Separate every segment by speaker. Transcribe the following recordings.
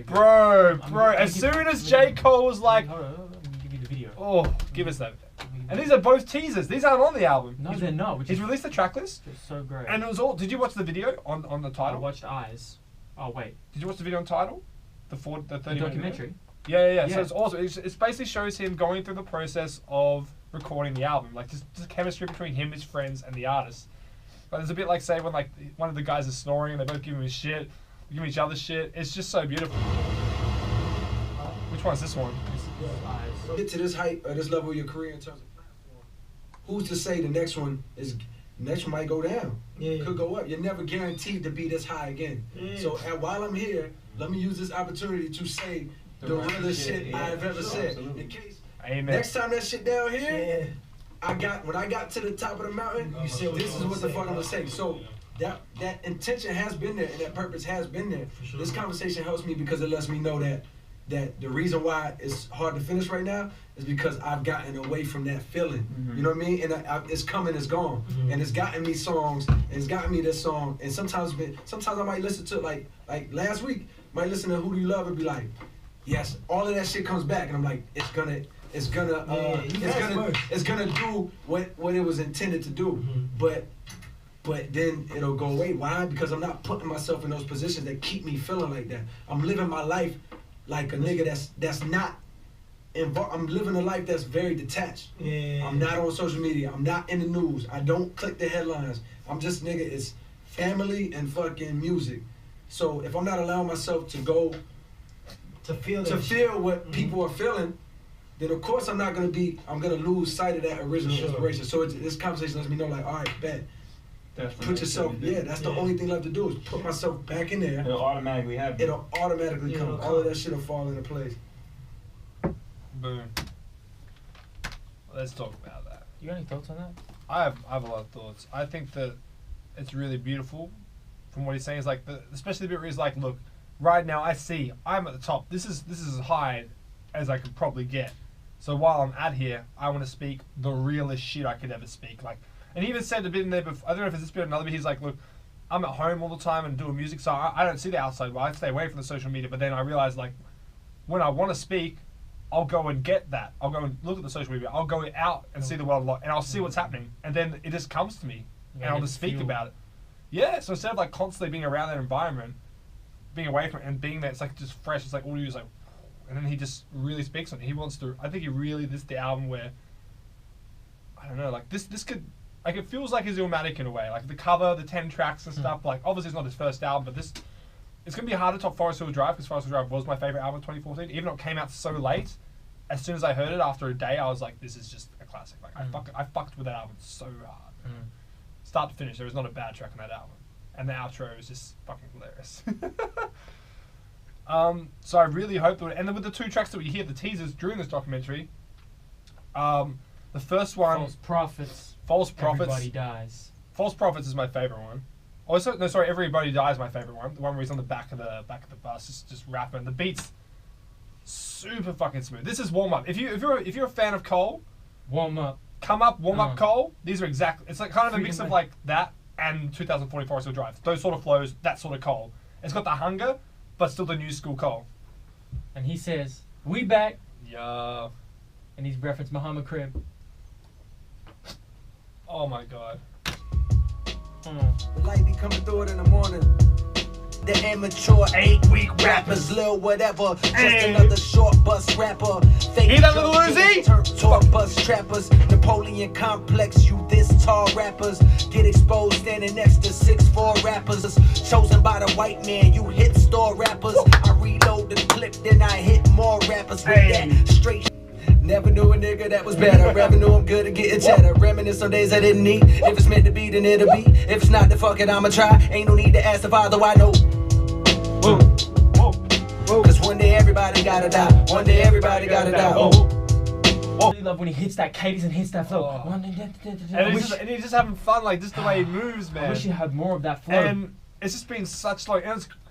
Speaker 1: Bro, as soon as J. Cole was like,
Speaker 2: hold on, let me give you the video.
Speaker 1: oh, give us that. And these are both teasers. These aren't on the album.
Speaker 2: No, they're not.
Speaker 1: He's released the track list.
Speaker 2: It's so great.
Speaker 1: And it was all. Did you watch the video on the title?
Speaker 2: I watched Eyez. Oh wait.
Speaker 1: Did you watch the video on title? The 30
Speaker 2: documentary.
Speaker 1: Yeah. So it's awesome. It basically shows him going through the process of recording the album, like just chemistry between him, his friends, and the artist. But there's a bit like say when like one of the guys is snoring and they both give him shit, give each other shit. It's just so beautiful. Which one's this one?
Speaker 2: This is Eyez.
Speaker 3: Get to this height or this level of your career in terms of platform. Who's to say the next one might go down? Could go up. You're never guaranteed to be this high again. So while I'm here, let me use this opportunity to say the realest shit I've ever said. In case next time that shit down here, when I got to the top of the mountain, you said this is what the fuck I'm gonna say. So that intention has been there and that purpose has been there. This conversation helps me because it lets me know that the reason why it's hard to finish right now is because I've gotten away from that feeling. You know what I mean? And it's coming, it's gone. And it's gotten me songs, and it's gotten me this song. And sometimes I might listen to like last week, might listen to Who Do You Love and be like, yes, all of that shit comes back, and I'm like, it's gonna do what it was intended to do. But then it'll go away. Why? Because I'm not putting myself in those positions that keep me feeling like that. I'm living my life like a nigga that's not involved. I'm living a life that's very detached. I'm not on social media. I'm not in the news. I don't click the headlines. I'm just nigga. It's family and fucking music. So if I'm not allowing myself to go to feel what people are feeling, then of course I'm gonna lose sight of that original inspiration. So this conversation lets me know, like, all right, bet. Put yourself, that's the only thing left to do is put myself back in there.
Speaker 4: It'll automatically happen.
Speaker 3: It'll automatically come. All of that shit will fall into place.
Speaker 1: Boom. Let's talk about that.
Speaker 2: You got any thoughts on that?
Speaker 1: I have a lot of thoughts. I think that it's really beautiful from what he's saying. Is like, especially the bit where he's like, look, right now I'm at the top. This is as high as I could probably get. So while I'm at here, I want to speak the realest shit I could ever speak. Like, and he even said a bit in there before, I don't know if it's this bit or another bit, he's like, look, I'm at home all the time and doing music, so I don't see the outside world. I stay away from the social media, but then I realize, like, when I want to speak, I'll go and get that. I'll go and look at the social media. I'll go out and see the world a lot, and I'll see what's happening. And then it just comes to me, and I'll just speak about it. Yeah, so instead of, like, constantly being around that environment, being away from it and being there, it's, like, just fresh. It's like, all you do is, like, and then he just really speaks on it. He wants to, I think he really, this is the album where, I don't know, like, this could, like, it feels like his Illmatic in a way. Like, the cover, the 10 tracks and stuff, like, obviously it's not his first album, but this, it's going to be hard to top Forest Hill Drive, because Forest Hill Drive was my favourite album in 2014. Even though it came out so late, as soon as I heard it, after a day, I was like, this is just a classic. Like, I fucked with that album so hard. Start to finish, there was not a bad track on that album. And the outro is just fucking hilarious. So I really hope that, and then with the 2 tracks that we hear, the teasers during this documentary, the first one, False Prophets,
Speaker 2: Everybody Dies.
Speaker 1: False Prophets is my favorite one. Also, no, sorry, Everybody Dies is my favorite one. The one where he's on the back of the bus, just rapping. The beats super fucking smooth. This is Warm Up. If you're a fan of Cole,
Speaker 2: Warm Up,
Speaker 1: Come Up, Warm Up Cole. These are exactly. It's like kind of a mix of like that and 2040 Forest Hill Drive. Those sort of flows, that sort of Cole. It's got the hunger, but still the new school Cole.
Speaker 2: And he says, "We back."
Speaker 1: Yeah.
Speaker 2: And he's referenced Muhammad Crib.
Speaker 1: Oh my god.
Speaker 3: The light be coming through it in the morning. The immature 8-week rappers, lil whatever, just another short bus rapper. Fake
Speaker 1: hear that, little Uzi?
Speaker 3: Talk bus trappers, Napoleon complex, you this tall rappers. Get exposed standing next to 6'4" rappers. Chosen by the white man, you hit store rappers. I reload the clip, then I hit more rappers with that straight. Never knew a nigga that was better. Revenue, I'm good at getting cheddar. Reminisce on days I didn't eat. If it's meant to be, then it'll be. If it's not, then fuck it, I'ma try. Ain't no need to ask the father, I know.
Speaker 1: Whoa.
Speaker 3: Cause one day everybody gotta die. One day everybody gotta die.
Speaker 2: I really love when he hits that cadence and hits that flow.
Speaker 1: And he's just having fun, like just the way he moves, man.
Speaker 2: I wish he had more of that flow.
Speaker 1: And it's just been such like.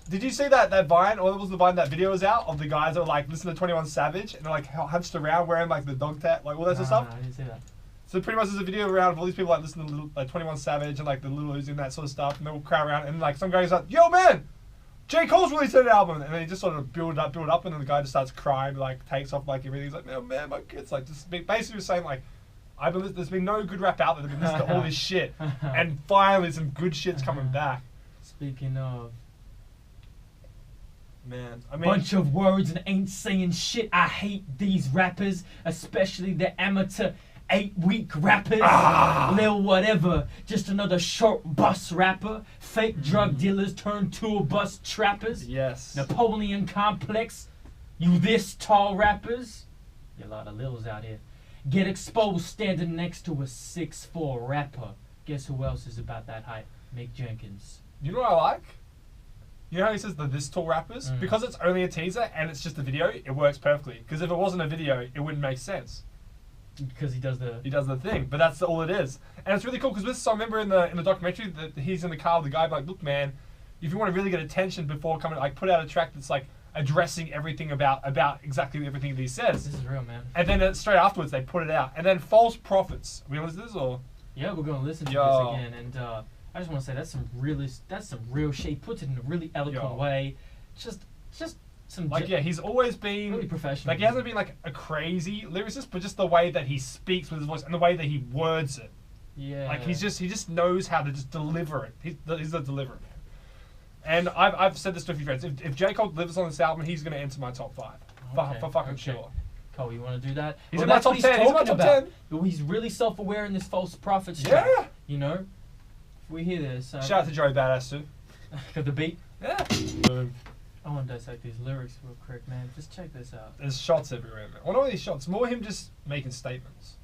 Speaker 1: Did you see that Vine, or was the Vine that video was out of the guys that were like listening to 21 Savage and they're like hunched around wearing like the dog tag, like all that sort of stuff?
Speaker 2: I didn't see that.
Speaker 1: So pretty much there's a video around of all these people like listening to like 21 Savage and like the Little Uzi and that sort of stuff, and they'll crowd around and like some guy's like, "Yo man, J. Cole's released an album, and then he just sort of build up, and then the guy just starts crying, like takes off like everything. He's like, man, my kids, like just basically saying like, there's been no good rap out there. They've been listening to all this shit, and finally some good shit's coming back.
Speaker 2: Speaking of.
Speaker 1: Man, I mean,
Speaker 2: Bunch of words and ain't saying shit. I hate these rappers, especially the amateur 8-week rappers. Lil whatever, just another short bus rapper. Fake drug dealers turned tour bus trappers.
Speaker 1: yes.
Speaker 2: Napoleon complex, you this tall rappers. There are a lot of Lils out here. Get exposed standing next to a 6'4" rapper. Guess who else is about that height? Mick Jenkins.
Speaker 1: You know what I like? You know how he says the this tall rappers? Because it's only a teaser and it's just a video, it works perfectly. Because if it wasn't a video, it wouldn't make sense.
Speaker 2: Because he does the
Speaker 1: thing, but that's all it is. And it's really cool because this, I remember in the documentary that he's in the car with the guy, like, look, man, if you want to really get attention before coming, like, put out a track that's like addressing everything about exactly everything that he says.
Speaker 2: This is real, man.
Speaker 1: And then straight afterwards they put it out. And then False Prophets. We listen to this or?
Speaker 2: Yeah, we're gonna listen to this again, and I just want to say that's some real shit. He puts it in a really eloquent way. Just some
Speaker 1: like he's always been
Speaker 2: really professional.
Speaker 1: Like he hasn't been like a crazy lyricist, but just the way that he speaks with his voice and the way that he words it.
Speaker 2: Yeah.
Speaker 1: Like he just knows how to just deliver it. He's the deliverer, man. And I've said this to a few friends. If J. Cole delivers on this album, he's gonna enter my top 5 for fucking sure.
Speaker 2: Cole, you want to do that?
Speaker 1: He's in my top 10. He's in my top 10.
Speaker 2: He's really self-aware in this False Prophets track.
Speaker 1: Yeah.
Speaker 2: You know, if we hear this.
Speaker 1: Shout out to Joey Badass too.
Speaker 2: Got the beat.
Speaker 1: Yeah.
Speaker 2: I want to dissect these lyrics real quick, man. Just check this out.
Speaker 1: There's shots everywhere, man. Well, not these shots. More him just making statements.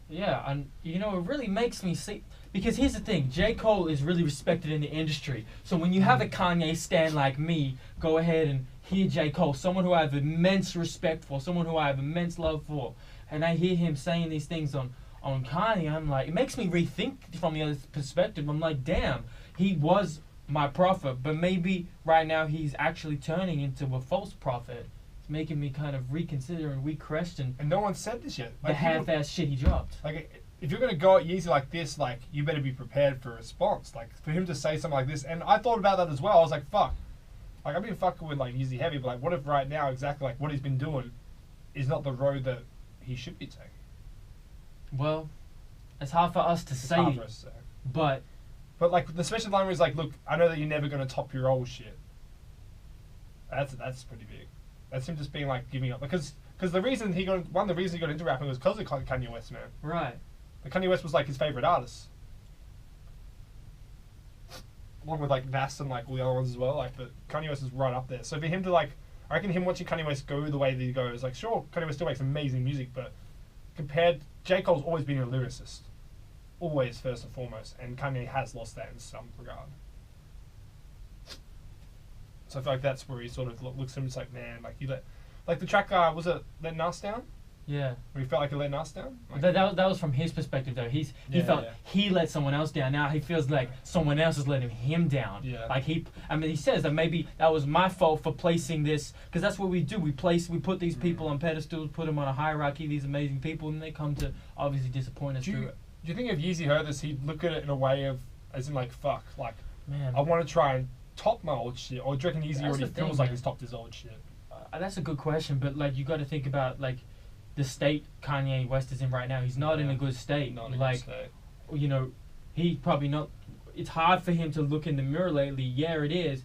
Speaker 2: Yeah, and you know, it really makes me see. Because here's the thing, J. Cole is really respected in the industry. So when you have a Kanye stan like me, go ahead and hear J. Cole, someone who I have immense respect for, someone who I have immense love for, and I hear him saying these things on Kanye, I'm like, it makes me rethink from the other perspective. I'm like, damn, he was my prophet, but maybe right now he's actually turning into a false prophet. It's making me kind of reconsider and re-question.
Speaker 1: And no one said this yet.
Speaker 2: Like the half-ass shit he dropped.
Speaker 1: Like, if you're gonna go at Yeezy like this, like you better be prepared for a response. Like for him to say something like this, and I thought about that as well. I was like, fuck. Like I've been fucking with like Yeezy heavy, but like, what if right now exactly like what he's been doing is not the road that he should be taking?
Speaker 2: Well, it's hard for us to say.
Speaker 1: Hard for us to say.
Speaker 2: But
Speaker 1: like the special line is like, look, I know that you're never gonna top your old shit. That's pretty big. That's him just being like giving up because the reason he got into rapping was because of Kanye West, man.
Speaker 2: Right.
Speaker 1: But Kanye West was like his favorite artist, along with like Nas and like all the other ones as well. Like, but Kanye West is right up there. So for him to like, I reckon him watching Kanye West go the way that he goes, like sure, Kanye West still makes amazing music, but compared, J. Cole's always been a lyricist, always first and foremost, and Kanye has lost that in some regard. So I feel like that's where he sort of looks at him and it's like, man, like you like the track, was it Let Nas Down?
Speaker 2: Yeah.
Speaker 1: Where he felt like he let Nas down? Like,
Speaker 2: that was from his perspective though. He felt he let someone else down. Now he feels like someone else is letting him down.
Speaker 1: Yeah.
Speaker 2: Like he says that maybe that was my fault for placing this, because that's what we do. We put these people on pedestals, put them on a hierarchy, these amazing people, and they come to obviously disappoint us. Do
Speaker 1: you think if Yeezy heard this, he'd look at it in a way of, as in like, fuck, like,
Speaker 2: man,
Speaker 1: I want to try and top my old shit, or do you reckon Yeezy already feels like
Speaker 2: man.
Speaker 1: he's topped his old shit?
Speaker 2: That's a good question, but like you got to think about like the state Kanye West is in right now. He's not in a good state.
Speaker 1: Not in a
Speaker 2: like,
Speaker 1: good state.
Speaker 2: You know, he probably not. It's hard for him to look in the mirror lately. Yeah, it is.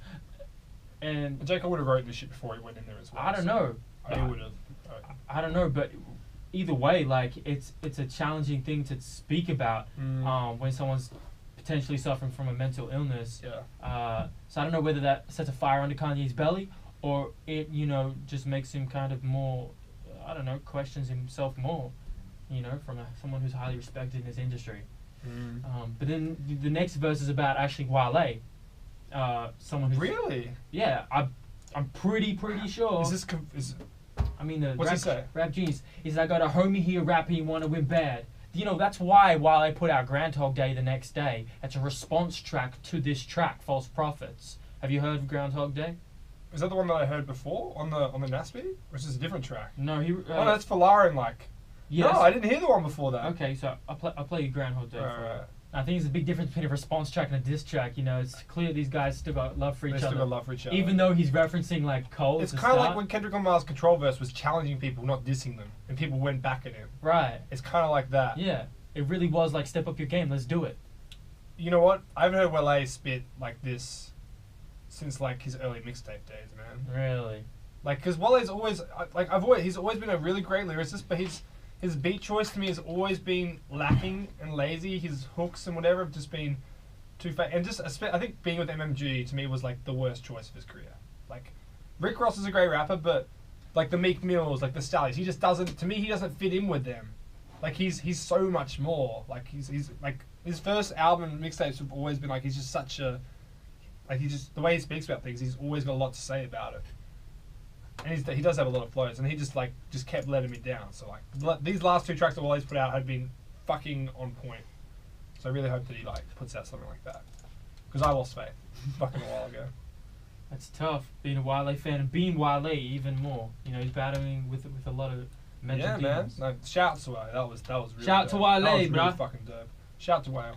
Speaker 2: And
Speaker 1: J. Cole would have wrote this shit before he went in there as well.
Speaker 2: I don't know.
Speaker 1: He would have.
Speaker 2: I don't know, but either way, like it's a challenging thing to speak about when someone's potentially suffering from a mental illness.
Speaker 1: Yeah.
Speaker 2: So I don't know whether that sets a fire under Kanye's belly or it, you know, just makes him kind of more, I don't know, questions himself more, you know, from someone who's highly respected in this industry. But then the next verse is about actually Wale. Someone who's...
Speaker 1: Really?
Speaker 2: Yeah, I'm pretty sure. I mean, the
Speaker 1: what's he say?
Speaker 2: Rap Genius. He's I got a homie here rapping, he wanna win bad. You know, that's why Wale put out Groundhog Day the next day. It's a response track to this track, False Prophets. Have you heard of Groundhog Day?
Speaker 1: Is that the one that I heard before on the Nasby? Or is this a different track?
Speaker 2: No, he...
Speaker 1: oh, that's for Lara and like...
Speaker 2: Yes.
Speaker 1: No, I didn't hear the one before that.
Speaker 2: Okay, so I'll play you Groundhog Day.
Speaker 1: Right.
Speaker 2: I think there's a big difference between a response track and a diss track. You know, it's clear these guys still got love for each other.
Speaker 1: They still got love for each other.
Speaker 2: Even though he's referencing like Cole.
Speaker 1: It's kind of like when Kendrick Lamar's Control verse was challenging people, not dissing them, and people went back at him.
Speaker 2: Right.
Speaker 1: It's kind of like that.
Speaker 2: Yeah. It really was like, step up your game. Let's do it.
Speaker 1: You know what? I haven't heard Wale spit like this since like his early mixtape days, man.
Speaker 2: Really.
Speaker 1: Like, because Wale's always he's always been a really great lyricist, but his beat choice to me has always been lacking and lazy. His hooks and whatever have just been too fake. And just I think being with MMG to me was like the worst choice of his career. Like, Rick Ross is a great rapper, but like the Meek Mills, like the Stallions, he just doesn't. To me, he doesn't fit in with them. Like he's so much more. Like he's like his first album and mixtapes have always been like he's just such a like he just the way he speaks about things. He's always got a lot to say about it. And he does have a lot of flows, and he just kept letting me down. So like these last 2 tracks that Wale's put out have been fucking on point. So I really hope that he like puts out something like that, because I lost faith fucking a while ago.
Speaker 2: That's tough, being a Wale fan and being Wale even more. You know, he's battling with a lot of mental demons.
Speaker 1: Man. No, shout to Wale. That was really
Speaker 2: shout
Speaker 1: dope.
Speaker 2: to Wale,
Speaker 1: that was
Speaker 2: bruh.
Speaker 1: really fucking dope. Shout to Wale.